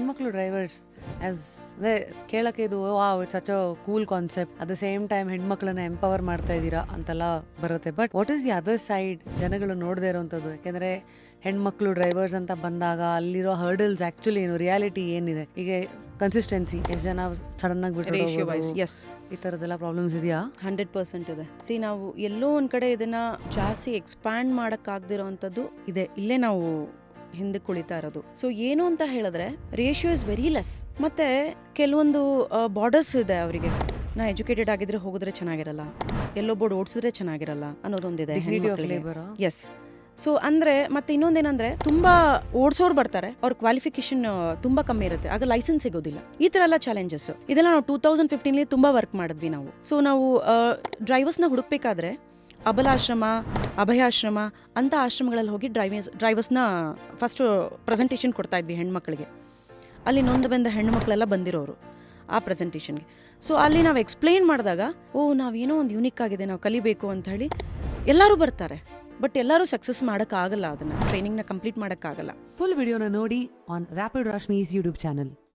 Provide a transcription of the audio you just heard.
ಹೆಣ್ಮಕ್ಳು drivers as ಅದೇ ಕೇಳಕ್ಕೆ ಇದು it's such a cool concept. At the same time ಹೆಣ್ಮಕ್ಳನ್ನ ಎಂಪವರ್ ಮಾಡ್ತಾ ಇದ್ದೀರಾ ಅಂತೆಲ್ಲ ಬರುತ್ತೆ. But what is the other side ಜನಗಳು ನೋಡದೇ ಇರೋವಂಥದ್ದು? ಯಾಕೆಂದ್ರೆ ಹೆಣ್ಮಕ್ಳು ಡ್ರೈವರ್ಸ್ ಅಂತ ಬಂದಾಗ ಅಲ್ಲಿರೋ ಹರ್ಡಲ್ಸ್ ಆಕ್ಚುಲಿ ಏನು, ರಿಯಾಲಿಟಿ ಏನಿದೆ? ಈಗ ಕನ್ಸಿಸ್ಟೆನ್ಸಿ, ಎಷ್ಟು ಜನ ಸಡನ್ ಆಗಿ ಬಿಟ್ಟು ಎಸ್, ಈ ಥರದ್ದೆಲ್ಲ ಪ್ರಾಬ್ಲಮ್ಸ್ ಇದೆಯಾ? 100% ಇದೆ. ನಾವು ಎಲ್ಲೋ ಒಂದು ಕಡೆ ಇದನ್ನ ಜಾಸ್ತಿ ಎಕ್ಸ್ಪ್ಯಾಂಡ್ ಮಾಡೋಕ್ಕಾಗದಿರೋವಂಥದ್ದು ಇದೆ. ಇಲ್ಲೇ ನಾವು ಹಿಂದೆ ಕುಳಿತಾ ಇರೋದು. ಸೊ ಏನು ಅಂತ ಹೇಳಿದ್ರೆ ರೇಷಿಯೋ ಇಸ್ ವೆರಿ ಲೆಸ್. ಮತ್ತೆ ಕೆಲವೊಂದು ಬಾರ್ಡರ್ಸ್ ಇದೆ ಅವರಿಗೆ. ನಾ ಎಜುಕೇಟೆಡ್ ಆಗಿದ್ರೆ ಹೋಗಿದ್ರೆ ಚೆನ್ನಾಗಿರಲ್ಲ, ಎಲ್ಲೋ ಬೋರ್ಡ್ ಓಡಿಸಿದ್ರೆ ಚೆನ್ನಾಗಿರಲ್ಲ ಅನ್ನೋದೊಂದಿದೆ. ಎಸ್. ಸೊ ಅಂದ್ರೆ ಮತ್ತೆ ಇನ್ನೊಂದೇನಂದ್ರೆ ತುಂಬಾ ಓಡಿಸೋರು ಬರ್ತಾರೆ, ಅವ್ರ ಕ್ವಾಲಿಫಿಕೇಶನ್ ತುಂಬಾ ಕಮ್ಮಿ ಇರುತ್ತೆ, ಆಗ ಲೈಸೆನ್ಸ್ ಸಿಗೋದಿಲ್ಲ. ಈ ತರ ಎಲ್ಲ ಚಾಲೆಂಜಸ್ ಇದೆಲ್ಲ ನಾವು 2015 ತುಂಬಾ ವರ್ಕ್ ಮಾಡಿದ್ವಿ ನಾವು. ಸೊ ನಾವು ಡ್ರೈವರ್ಸ್ನ ಹುಡುಕ್ಬೇಕಾದ್ರೆ ಅಬಲಾಶ್ರಮ, ಅಭಯಾಶ್ರಮ ಅಂತ ಆಶ್ರಮಗಳಲ್ಲಿ ಹೋಗಿ ಡ್ರೈವರ್ಸ್ನ ಫಸ್ಟ್ ಪ್ರೆಸೆಂಟೇಷನ್ ಕೊಡ್ತಾ ಇದ್ವಿ ಹೆಣ್ಮಕ್ಳಿಗೆ. ಅಲ್ಲಿ ನೊಂದು ಬಂದ ಹೆಣ್ಮಕ್ಳೆಲ್ಲ ಬಂದಿರೋರು ಆ ಪ್ರೆಸೆಂಟೇಷನ್ಗೆ. ಸೊ ಅಲ್ಲಿ ನಾವು ಎಕ್ಸ್ಪ್ಲೇನ್ ಮಾಡಿದಾಗ ನಾವೇನೋ ಒಂದು ಯೂನಿಕ್ ಆಗಿದೆ, ನಾವು ಕಲಿಬೇಕು ಅಂತ ಹೇಳಿ ಎಲ್ಲರೂ ಬರ್ತಾರೆ. ಬಟ್ ಎಲ್ಲರೂ ಸಕ್ಸಸ್ ಮಾಡೋಕ್ಕಾಗಲ್ಲ, ಅದನ್ನು ಟ್ರೈನಿಂಗ್ನ ಕಂಪ್ಲೀಟ್ ಮಾಡೋಕ್ಕಾಗಲ್ಲ. ಫುಲ್ ವಿಡಿಯೋನ ನೋಡಿ ಆನ್ ರ್ಯಾಪಿಡ್ ರಾಶ್ಮೀಸ್ ಯೂಟ್ಯೂಬ್ ಚಾನಲ್.